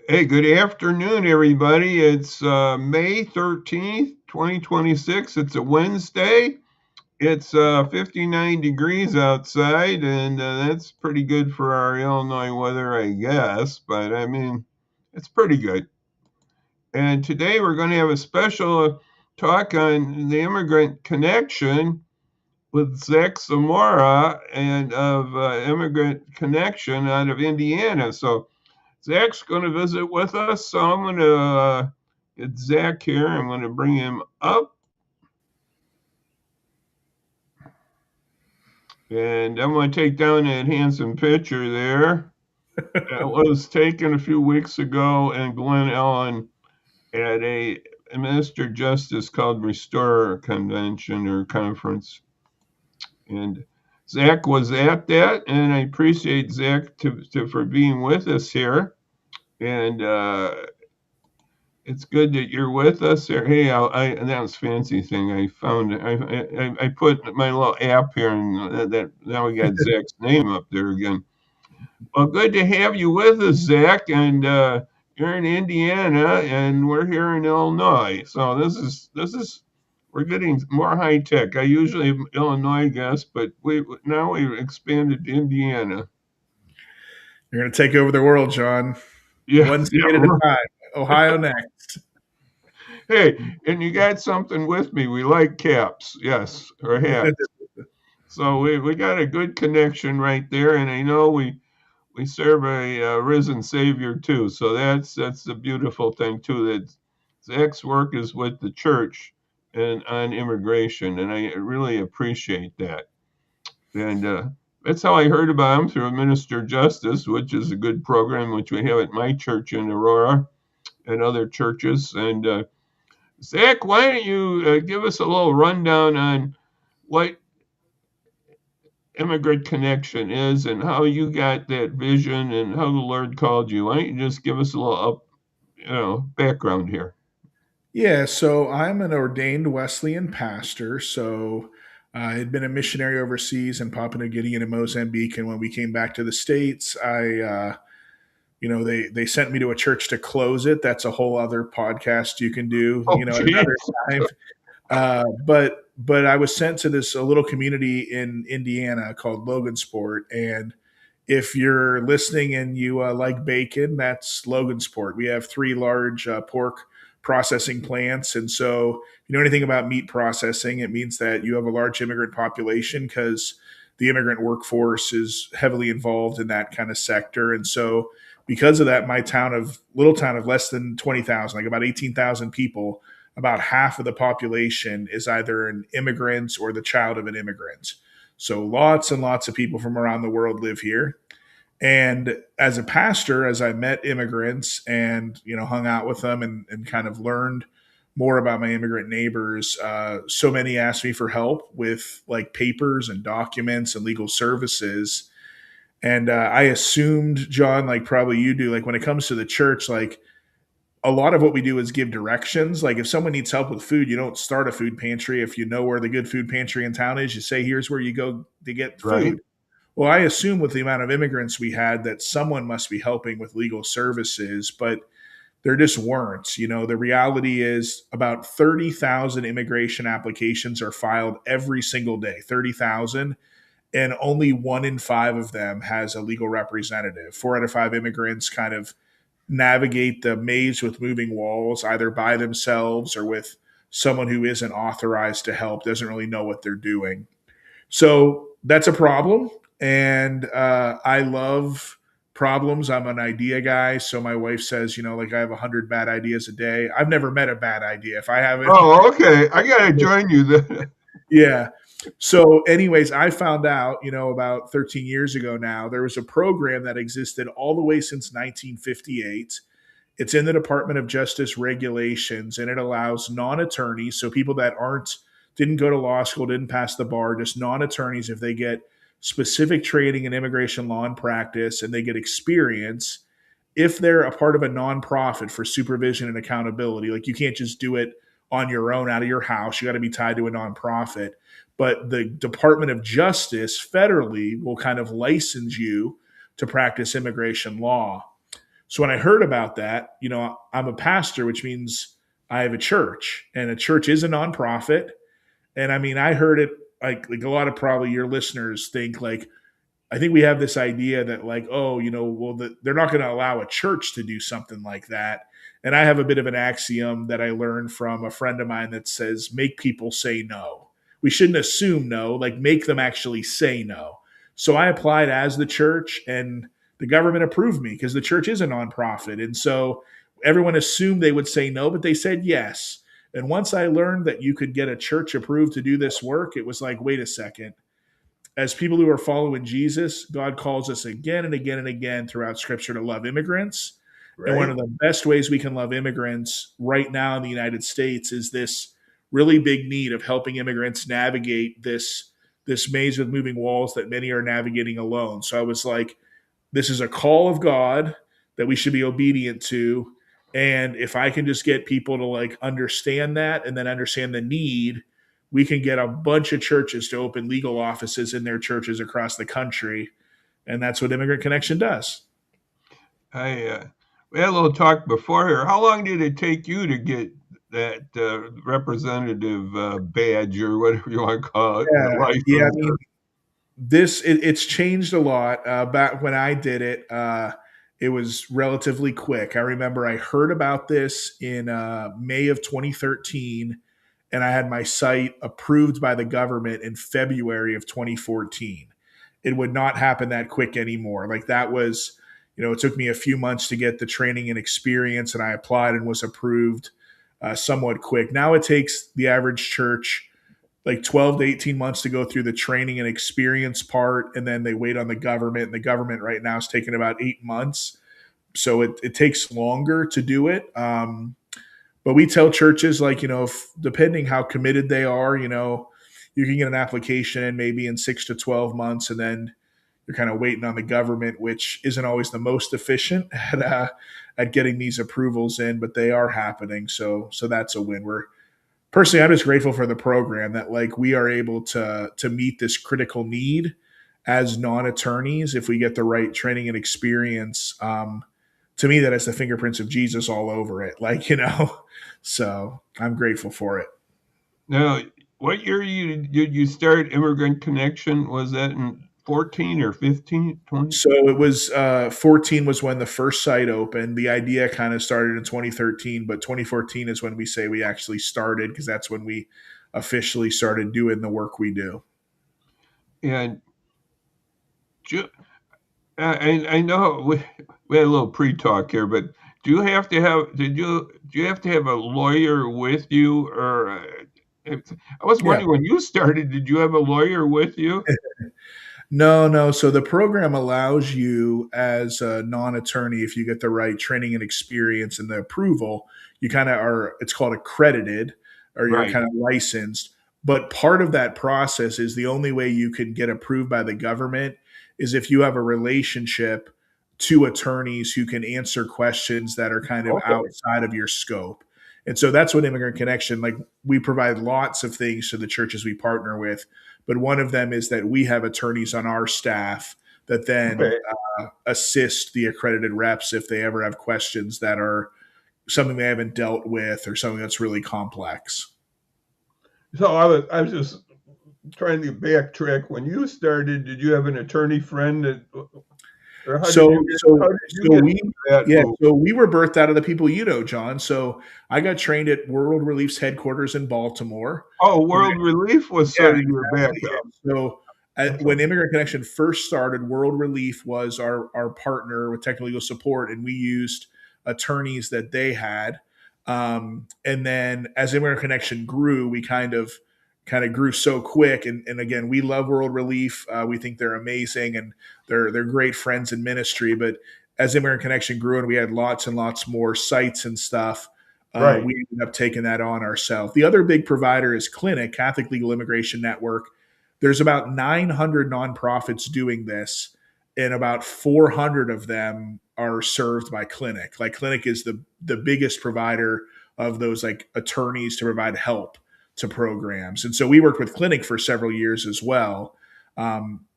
Hey, good afternoon, everybody. It's May 13th, 2026. It's a Wednesday. It's 59 degrees outside, and that's pretty good for our Illinois weather, I guess. But I mean, it's pretty good. And today we're going to have a special talk on the Immigrant Connection with Zach Zamora and of Immigrant Connection out of Indiana. So Zach's going to visit with us, so I'm going to get Zach here. I'm going to bring him up, and I'm going to take down that handsome picture there. That was taken a few weeks ago in Glen Ellen at a Minister Justice called Restore Convention or conference. And Zach was at that, and I appreciate Zach for being with us here. And it's good that you're with us there. Hey, that was fancy thing. I found it. I put my little app here, and that now we got Zach's name up there again. Well, good to have you with us, Zach. And you're in Indiana, and we're here in Illinois. So this is we're getting more high tech. I usually am Illinois guest, but we've expanded to Indiana. You're going to take over the world, John. Yeah, One yeah. state at a time. Ohio next. Hey, and you got something with me. We like caps, yes, or hats. So we got a good connection right there, and I know we serve a risen Savior too. So that's the beautiful thing too. That Zach's work is with the church and on immigration, and I really appreciate that. And that's how I heard about him through Minister Justice, which is a good program which we have at my church in Aurora and other churches. And Zach, why don't you give us a little rundown on what Immigrant Connection is and how you got that vision and how the Lord called you? Why don't you just give us a little background here? Yeah, so I'm an ordained Wesleyan pastor. So I had been a missionary overseas in Papua New Guinea and in Mozambique. And when we came back to the States, they sent me to a church to close it. That's a whole other podcast you can do, Oh, at geez. another time. But I was sent to this a little community in Indiana called Logansport, and if you're listening and you like bacon, that's Logansport. We have three large pork processing plants, and so if you know anything about meat processing, it means that you have a large immigrant population because the immigrant workforce is heavily involved in that kind of sector, and so because of that, my little town of less than 20,000, like about 18,000 people, about half of the population is either an immigrant or the child of an immigrant. So lots and lots of people from around the world live here. And as a pastor, as I met immigrants and hung out with them and kind of learned more about my immigrant neighbors, so many asked me for help with like papers and documents and legal services. And I assumed, John, like probably you do, like when it comes to the church, like a lot of what we do is give directions. Like if someone needs help with food, you don't start a food pantry. If you know where the good food pantry in town is, you say, here's where you go to get Right. food. Well, I assume with the amount of immigrants we had that someone must be helping with legal services, but there just weren't. The reality is about 30,000 immigration applications are filed every single day, 30,000, and only one in five of them has a legal representative. Four out of five immigrants kind of navigate the maze with moving walls, either by themselves or with someone who isn't authorized to help, doesn't really know what they're doing. So that's a problem. And I love problems. I'm an idea guy. So my wife says, like I have 100 bad ideas a day. I've never met a bad idea. If I haven't, Oh, okay. I gotta join you then. yeah. So, anyways, I found out, about 13 years ago now, there was a program that existed all the way since 1958. It's in the Department of Justice regulations, and it allows non-attorneys, so people that didn't go to law school, didn't pass the bar, just non-attorneys, if they get specific training in immigration law and practice and they get experience, if they're a part of a nonprofit for supervision and accountability, like you can't just do it on your own out of your house, you got to be tied to a nonprofit. But the Department of Justice federally will kind of license you to practice immigration law. So when I heard about that, I'm a pastor, which means I have a church, and a church is a nonprofit. And I mean, I heard it like a lot of probably your listeners think like, I think we have this idea that like, oh, well, they're not going to allow a church to do something like that. And I have a bit of an axiom that I learned from a friend of mine that says, make people say no. We shouldn't assume no, like make them actually say no. So I applied as the church, and the government approved me because the church is a nonprofit. And so everyone assumed they would say no, but they said yes. And once I learned that you could get a church approved to do this work, it was like, wait a second. As people who are following Jesus, God calls us again and again and again throughout Scripture to love immigrants. And one Right. of the best ways we can love immigrants right now in the United States is this really big need of helping immigrants navigate this maze of moving walls that many are navigating alone. So I was like, this is a call of God that we should be obedient to. And if I can just get people to like understand that and then understand the need, we can get a bunch of churches to open legal offices in their churches across the country. And that's what Immigrant Connection does. I We had a little talk before here. How long did it take you to get that representative badge or whatever you want to call it, the Yeah. I license? mean, it's changed a lot. Back when I did it, it was relatively quick. I remember I heard about this in May of 2013, and I had my site approved by the government in February of 2014. It would not happen that quick anymore. Like that was, it took me a few months to get the training and experience, and I applied and was approved somewhat quick. Now it takes the average church like 12 to 18 months to go through the training and experience part, and then they wait on the government, and the government right now is taking about 8 months, so it takes longer to do it. But we tell churches like, if, depending how committed they are, you can get an application in maybe in 6 to 12 months, and then you're kind of waiting on the government, which isn't always the most efficient at getting these approvals in, but they are happening. So that's a win. Personally, I'm just grateful for the program that like we are able to meet this critical need as non-attorneys if we get the right training and experience. To me, that has the fingerprints of Jesus all over it. Like, so I'm grateful for it. Now, what year did you start Immigrant Connection? Was that in 14 or 15, 20? So it was 14 was when the first site opened. The idea kind of started in 2013, but 2014 is when we say we actually started, because that's when we officially started doing the work we do. And ju- I know we had a little pre-talk here, but do you have to have a lawyer with you, or I was Yeah. wondering when you started, did you have a lawyer with you? No, no. So the program allows you as a non-attorney, if you get the right training and experience and the approval, you kind of are, it's called accredited, or you're Right. kind of licensed. But part of that process is the only way you can get approved by the government is if you have a relationship to attorneys who can answer questions that are kind of Okay. outside of your scope. And so that's what Immigrant Connection, like we provide lots of things to the churches we partner with, but one of them is that we have attorneys on our staff that then Okay. assist the accredited reps if they ever have questions that are something they haven't dealt with or something that's really complex. So I was just trying to backtrack. When you started, did you have an attorney friend or So how so did you so get we into that yeah, move? so we were birthed out of the people John. So I got trained at World Relief's headquarters in Baltimore. Oh, World Relief was Yeah, sort of your exactly. backup. And so That's when all. Immigrant Connection first started, World Relief was our partner with technical legal support, and we used attorneys that they had. And then as Immigrant Connection grew, we kind of grew so quick. And again, we love World Relief. We think they're amazing, and they're great friends in ministry. But as Immigrant Connection grew and we had lots and lots more sites and stuff, Right. we ended up taking that on ourselves. The other big provider is Clinic, Catholic Legal Immigration Network. There's about 900 nonprofits doing this, and about 400 of them are served by Clinic. Like Clinic is the biggest provider of those like attorneys to provide help to programs. And so we worked with Clinic for several years as well.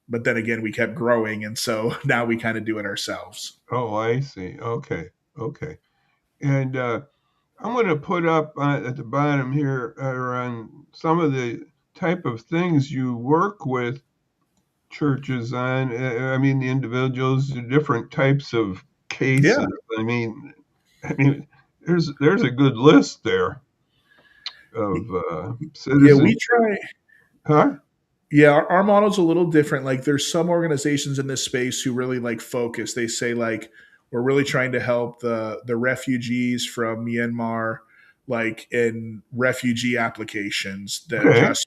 but then again, we kept growing, and so now we kind of do it ourselves. Oh, I see. Okay. Okay. And I'm going to put up at the bottom here on some of the type of things you work with churches on. I mean, the individuals, the different types of Yeah, cases. I mean, I mean, there's a good list there of yeah, citizen. we try. Huh? Yeah, our model's a little different. Like there's some organizations in this space who really like focus. They say like we're really trying to help the refugees from Myanmar, like in refugee applications, the Okay. just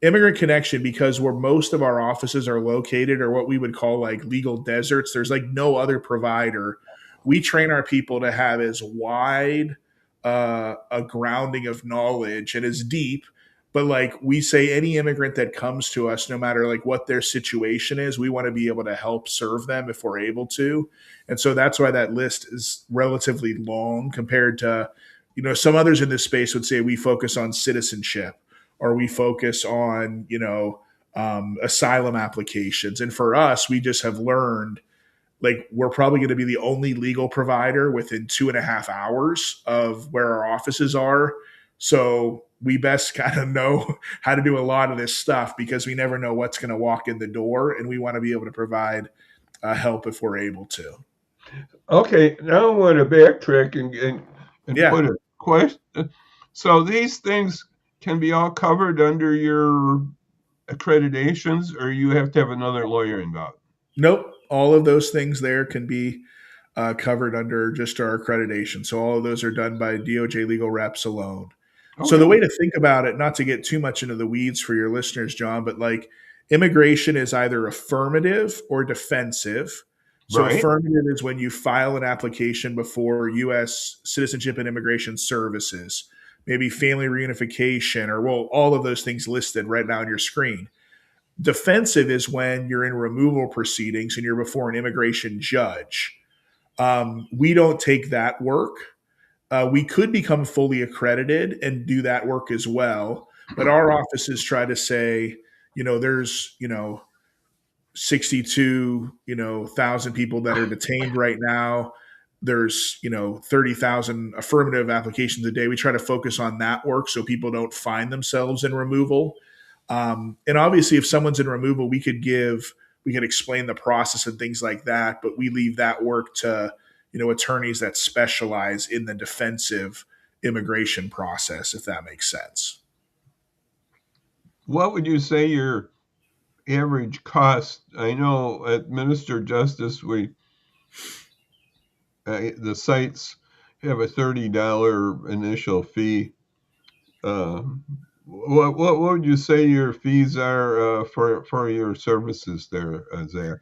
Immigrant Connection, because where most of our offices are located are what we would call like legal deserts. There's like no other provider. We train our people to have as wide a grounding of knowledge and as deep. But like we say, any immigrant that comes to us, no matter like what their situation is, we want to be able to help serve them if we're able to. And so that's why that list is relatively long compared to, some others in this space would say we focus on citizenship or we focus on asylum applications. And for us, we just have learned like we're probably going to be the only legal provider within 2.5 hours of where our offices are. So we best kind of know how to do a lot of this stuff because we never know what's going to walk in the door, and we want to be able to provide help if we're able to. Okay. Now I want to backtrack and Yeah. put a question. So these things can be all covered under your accreditations, or you have to have another lawyer involved. Nope. All of those things there can be covered under just our accreditation. So all of those are done by DOJ legal reps alone. So the Okay. way to think about it, not to get too much into the weeds for your listeners, John, but like immigration is either affirmative or defensive. So Right. affirmative is when you file an application before U.S. Citizenship and Immigration Services, maybe family reunification, or well, all of those things listed right now on your screen. Defensive is when you're in removal proceedings and you're before an immigration judge. We don't take that work. We could become fully accredited and do that work as well. But our offices try to say, there's, 62, thousand people that are detained right now. There's, 30,000 affirmative applications a day. We try to focus on that work so people don't find themselves in removal. And obviously, if someone's in removal, we could explain the process and things like that. But we leave that work to, attorneys that specialize in the defensive immigration process, if that makes sense. What would you say your average cost? I know at Minister Justice, the sites have a $30 initial fee. What would you say your fees are for your services there, Zach?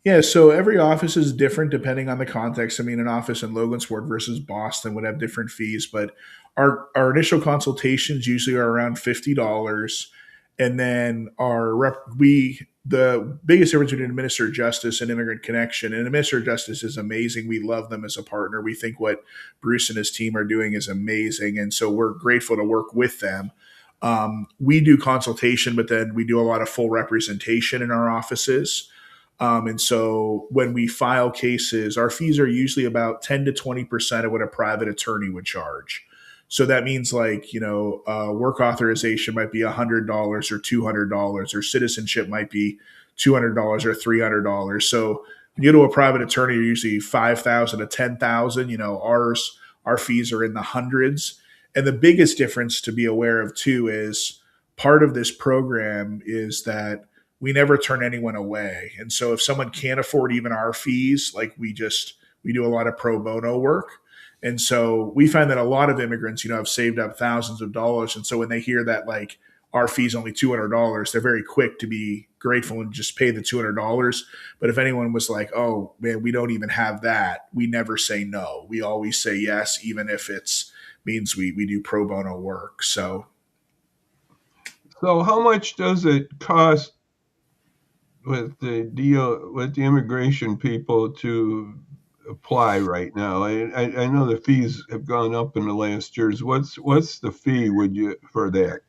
Yeah, so every office is different depending on the context. I mean, an office in Logansport versus Boston would have different fees, but our initial consultations usually are around $50, and then the biggest difference between Administer Justice and Immigrant Connection. And Administer Justice is amazing. We love them as a partner. We think what Bruce and his team are doing is amazing, and so we're grateful to work with them. We do consultation, but then we do a lot of full representation in our offices. And so when we file cases, our fees are usually about 10 to 20% of what a private attorney would charge. So that means like, work authorization might be $100 or $200, or citizenship might be $200 or $300. So when you go to a private attorney, you're usually 5,000 to 10,000. Our fees are in the hundreds. And the biggest difference to be aware of too is part of this program is that we never turn anyone away. And so if someone can't afford even our fees, like we do a lot of pro bono work. And so we find that a lot of immigrants, have saved up thousands of dollars. And so when they hear that like our fee's only $200, they're very quick to be grateful and just pay the $200. But if anyone was like, oh man, we don't even have that, we never say no. We always say yes, even if it's means we do pro bono work. So So how much does it cost with the deal with the immigration people to apply right now? I know the fees have gone up in the last years. What's the fee would you for that?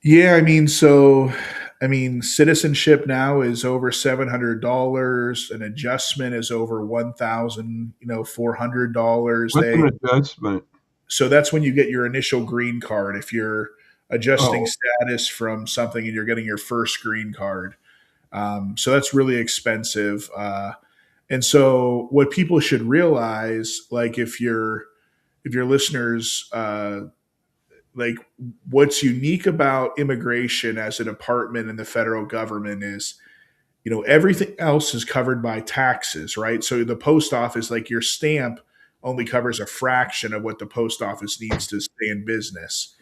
yeah, I mean, so I mean, citizenship now is over $700. An adjustment is over 1,000, $400. What's an adjustment? So that's when you get your initial green card. If you're adjusting Oh, status from something and you're getting your first green card, so that's really expensive. And so, what people should realize, like if your listeners, like what's unique about immigration as a department in the federal government is, everything else is covered by taxes, right? So the post office, like your stamp, only covers a fraction of what the post office needs to stay in business.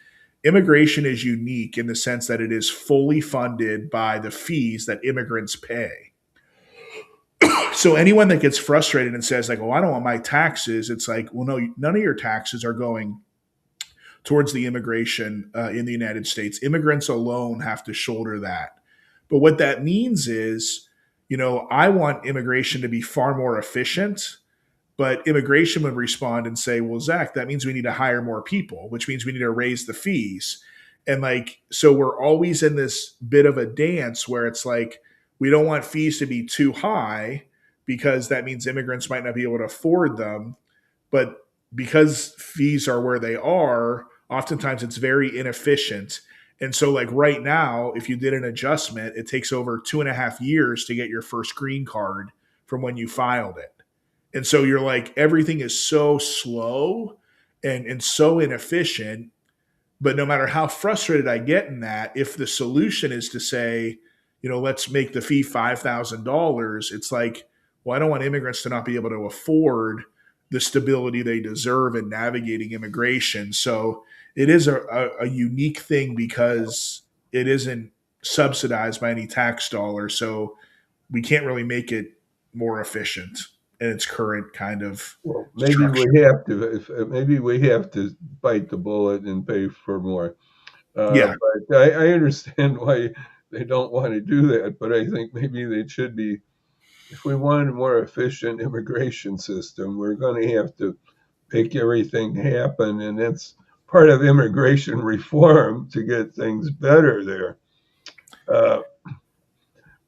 Immigration is unique in the sense that it is fully funded by the fees that immigrants pay. So anyone that gets frustrated and says like, "Oh, I don't want my taxes," it's like, well, no, none of your taxes are going towards the immigration in the United States. Immigrants alone have to shoulder that. But what that means is, I want immigration to be far more efficient, but immigration would respond and say, well, Zach, that means we need to hire more people, which means we need to raise the fees. And like, so we're always in this bit of a dance where it's like, we don't want fees to be too high because that means immigrants might not be able to afford them. But because fees are where they are, oftentimes it's very inefficient. And so, like right now, if you did an adjustment, it takes over 2.5 years to get your first green card from when you filed it. And so you're like, everything is so slow and so inefficient. But no matter how frustrated I get in that, if the solution is to say, let's make the fee $5,000, it's like, well, I don't want immigrants to not be able to afford the stability they deserve in navigating immigration. So it is a unique thing because it isn't subsidized by any tax dollar. So we can't really make it more efficient in its current kind of well, maybe we structure. have to. Maybe we have to bite the bullet and pay for more. Yeah. But I understand why they don't want to do that. But I think maybe they should be. If we want a more efficient immigration system, we're going to have to make everything happen, and that's part of immigration reform to get things better there. Uh,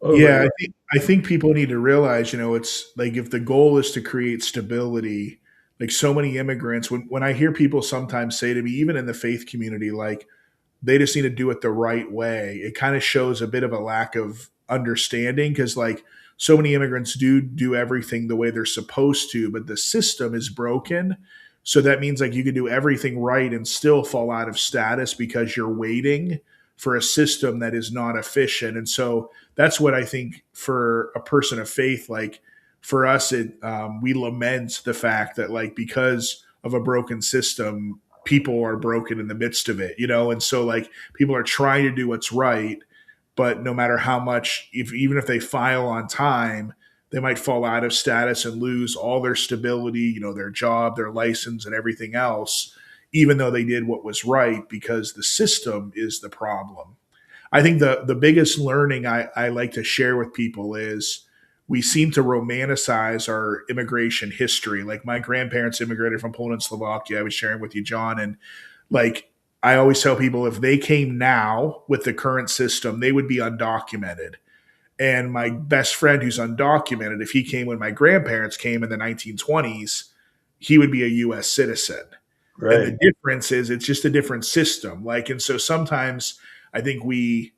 Yeah, over I think people need to realize, it's like if the goal is to create stability, like so many immigrants, when I hear people sometimes say to me, even in the faith community, like they just need to do it the right way, it kind of shows a bit of a lack of understanding because like so many immigrants do everything the way they're supposed to, but the system is broken. So that means like you can do everything right and still fall out of status because you're waiting for a system that is not efficient. And so that's what I think for a person of faith, like for us, we lament the fact that like because of a broken system, people are broken in the midst of it, and so like people are trying to do what's right, but no matter how much, if even if they file on time, they might fall out of status and lose all their stability, their job, their license, and everything else, even though they did what was right because the system is the problem. I think the biggest learning I like to share with people is we seem to romanticize our immigration history. Like my grandparents immigrated from Poland and Slovakia. I was sharing with you, John, and like I always tell people if they came now with the current system, they would be undocumented. And my best friend who's undocumented, if he came when my grandparents came in the 1920s, he would be a US citizen. And the right, difference is it's just a different system. Like, and so sometimes I think we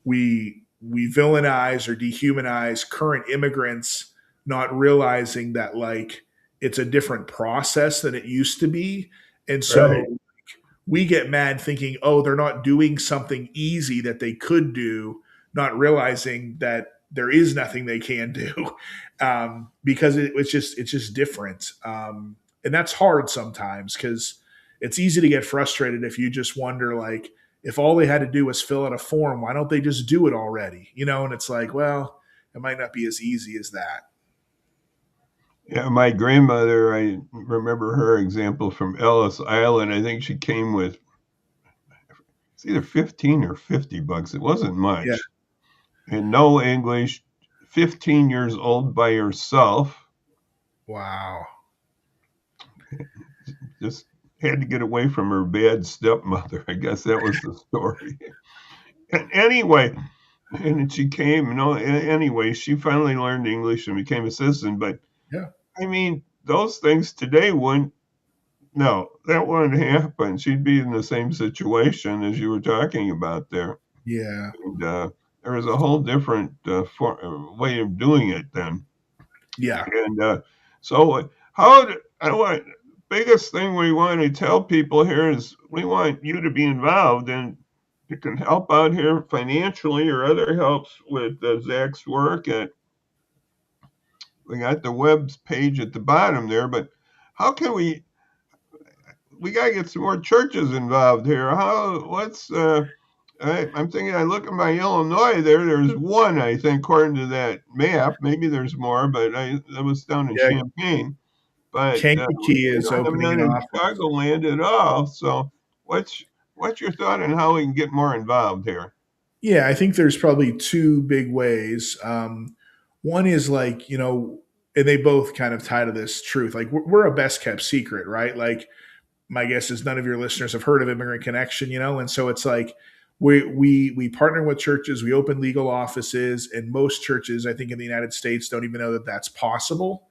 villainize or dehumanize current immigrants, not realizing that like it's a different process than it used to be. And right. so we get mad thinking, oh, they're not doing something easy that they could do, not realizing that there is nothing they can do because it's just different, and that's hard sometimes because it's easy to get frustrated if you just wonder like if all they had to do was fill out a form, why don't they just do it already? And it's like, well, it might not be as easy as that. Yeah, my grandmother, I remember her example from Ellis Island. I think she came with it's either 15 or $50. It wasn't Yeah. much. And no English, 15 years old by herself, Wow. just had to get away from her bad stepmother. I guess that was the story. And anyway, and she came. No, anyway, she finally learned English and became a citizen. But Yeah. I mean, those things today wouldn't. No, that wouldn't happen. She'd be in the same situation as you were talking about there. Yeah. And there was a whole different way of doing it then. Yeah. And so, how do, I want biggest thing we want to tell people here is we want you to be involved, and you can help out here financially or other helps with Zach's work. We got the web page at the bottom there, but how can we got to get some more churches involved here? How what's I'm thinking. I look at my Illinois there. There's one, I think, according to that map. Maybe there's more, but that was down in Yeah. Champaign. But Kankakee we is don't have opening none an in office. Chicagoland at all. So, what's your thought on how we can get more involved here? Yeah, I think there's probably two big ways. One is like, and they both kind of tie to this truth. Like, we're a best kept secret, right? Like, my guess is none of your listeners have heard of Immigrant Connection, and so it's like we partner with churches, we open legal offices, and most churches, I think, in the United States don't even know that that's possible.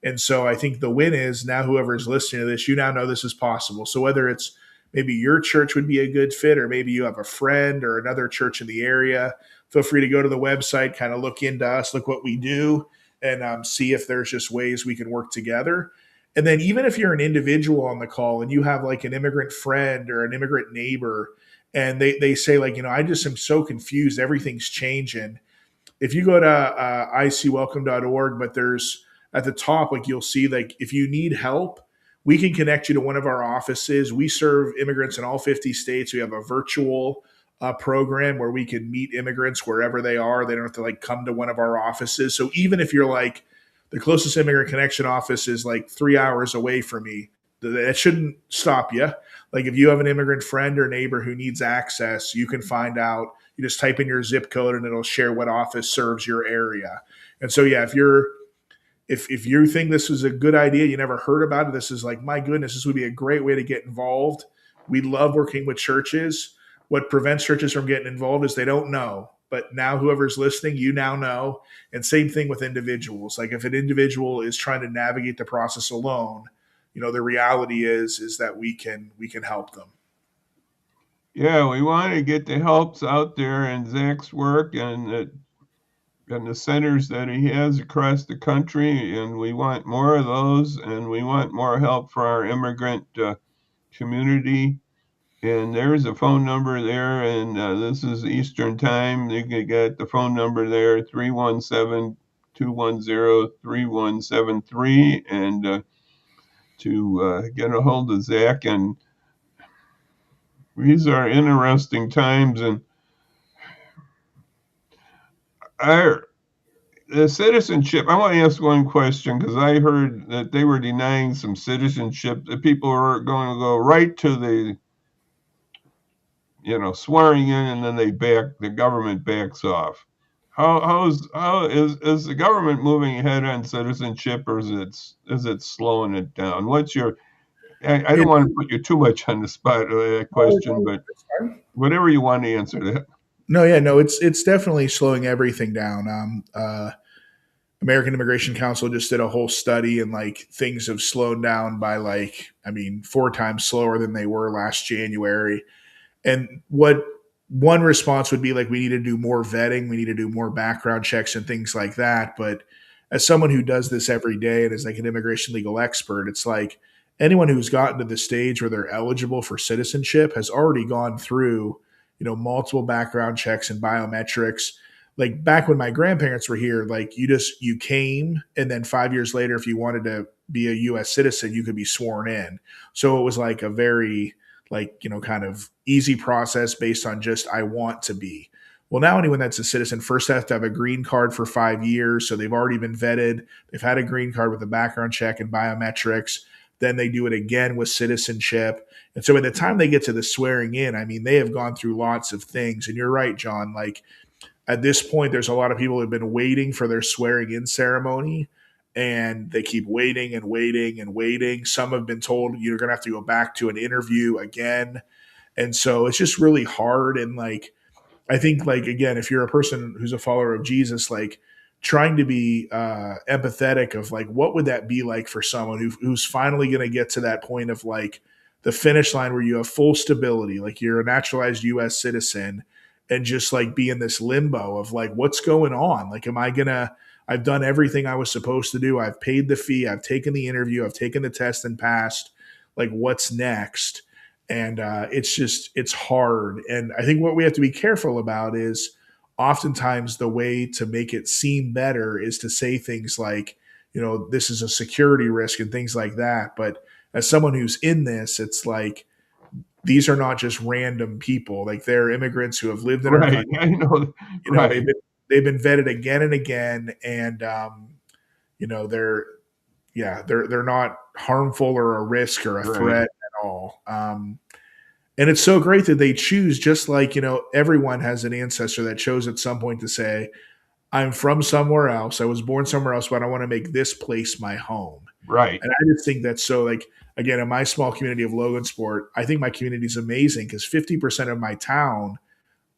And so I think the win is now whoever's listening to this, you now know this is possible. So whether it's maybe your church would be a good fit, or maybe you have a friend or another church in the area, feel free to go to the website, kind of look into us, look what we do, and see if there's just ways we can work together. And then even if you're an individual on the call and you have like an immigrant friend or an immigrant neighbor, and they say like, I just am so confused, everything's changing. If you go to icwelcome.org, but there's at the top, like you'll see, like if you need help, we can connect you to one of our offices. We serve immigrants in all 50 states. We have a virtual program where we can meet immigrants wherever they are. They don't have to like come to one of our offices. So even if you're like the closest Immigrant Connection office is like 3 hours away from me, that shouldn't stop you. Like if you have an immigrant friend or neighbor who needs access, you can find out. You just type in your zip code and it'll share what office serves your area. And so yeah, if you think this is a good idea, you never heard about it, this is like, my goodness, this would be a great way to get involved. We love working with churches. What prevents churches from getting involved is they don't know. But now whoever's listening, you now know. And same thing with individuals. Like if an individual is trying to navigate the process alone, the reality is that we can help them. Yeah, we want to get the helps out there in Zach's work and the centers that he has across the country, and we want more of those, and we want more help for our immigrant community. And there's a phone number there, and this is Eastern Time. You can get the phone number there, 317-210-3173, and to get a hold of Zach. And these are interesting times, and our the citizenship. I want to ask one question because I heard that they were denying some citizenship. That people were going to go right to the swearing in, and then the government backs off. How is the government moving ahead on citizenship, or is it slowing it down? What's your I don't It, want to put you too much on the spot with that question, but whatever you want to answer that. no, yeah, no, it's definitely slowing everything down. American Immigration Council just did a whole study, and like things have slowed down by like, I mean, 4 times slower than they were last January. And what one response would be like, we need to do more vetting, we need to do more background checks and things like that. But as someone who does this every day and is like an immigration legal expert, it's like anyone who's gotten to the stage where they're eligible for citizenship has already gone through, multiple background checks and biometrics. Like back when my grandparents were here, like you came, and then 5 years later, if you wanted to be a US citizen, you could be sworn in. So it was like a very like, kind of easy process based on just I want to be. Well, now anyone that's a citizen first has to have a green card for 5 years. So they've already been vetted. They've had a green card with a background check and biometrics. Then they do it again with citizenship. And so by the time they get to the swearing in, I mean, they have gone through lots of things. And you're right, John. Like at this point, there's a lot of people who have been waiting for their swearing in ceremony, and they keep waiting and waiting and waiting. Some have been told you're going to have to go back to an interview again. And so it's just really hard. And like, I think, like, again, if you're a person who's a follower of Jesus, like, trying to be empathetic of like what would that be like for someone who's finally going to get to that point of like the finish line where you have full stability, like you're a naturalized U.S. citizen, and just like be in this limbo of like what's going on. Like, am I gonna? I've done everything I was supposed to do. I've paid the fee. I've taken the interview. I've taken the test and passed. Like, what's next? And it's hard. And I think what we have to be careful about is oftentimes the way to make it seem better is to say things like, this is a security risk and things like that. But as someone who's in this, it's like these are not just random people. Like, they're immigrants who have lived in our Right. country. I know. They've Right. been vetted again and again, and they're they're not harmful or a risk or a Right. threat at all. And it's so great that they choose, just like, everyone has an ancestor that chose at some point to say, I'm from somewhere else. I was born somewhere else, but I want to make this place my home. Right. And I just think that's so, like, again, in my small community of Logansport, I think my community is amazing because 50% of my town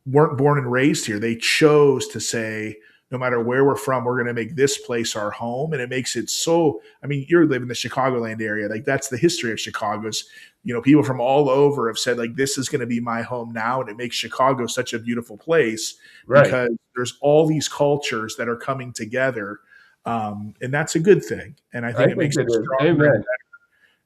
weren't born and raised here. They chose to say, no matter where we're from, we're going to make this place our home. And it makes it so, I mean, you're living in the Chicagoland area. Like, that's the history of Chicago's, people from all over have said, like, this is going to be my home now. And it makes Chicago such a beautiful place Right. because there's all these cultures that are coming together. And that's a good thing. And I I think it think makes it it is. stronger Amen.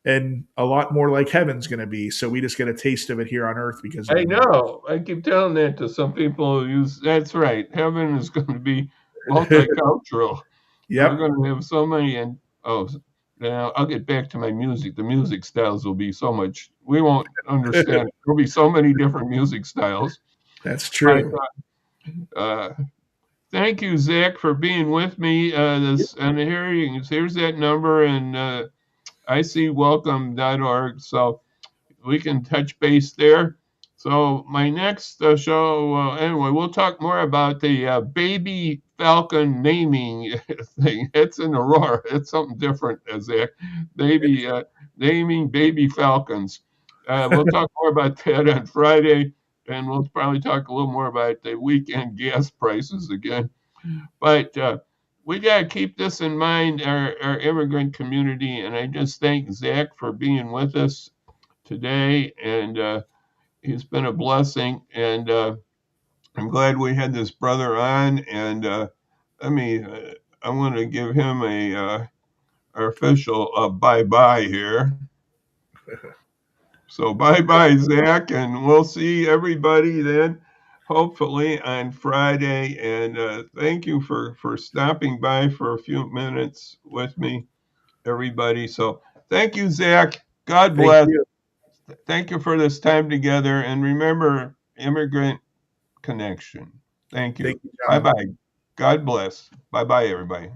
and a lot more like heaven's going to be. So we just get a taste of it here on earth because I we know. know. I keep telling that to some people who use that's right. Heaven is going to be multicultural. We're Yep. going to have so many and oh now I'll get back to my music. The music styles will be so much we won't understand. There'll be so many different music styles. That's But true. thank you, Zach, for being with me. This and here's that number and icwelcome.org. So we can touch base there. So my next show, anyway, we'll talk more about the baby falcon naming thing. It's in Aurora. It's something different, Zach. Baby naming baby falcons. We'll talk more about that on Friday, and we'll probably talk a little more about the weekend gas prices again. But we got to keep this in mind, our immigrant community. And I just thank Zach for being with us today, and he's been a blessing. And I'm glad we had this brother on. And let me, I want to give him a our official bye bye here. So bye bye, Zach, and we'll see everybody then. Hopefully on Friday, and thank you for stopping by for a few minutes with me, everybody. So thank you, Zach. God Thank bless. you. Thank you for this time together. And remember, Immigrant Connection. Thank Thank you. you, Bye John. bye. God bless. Bye bye, everybody.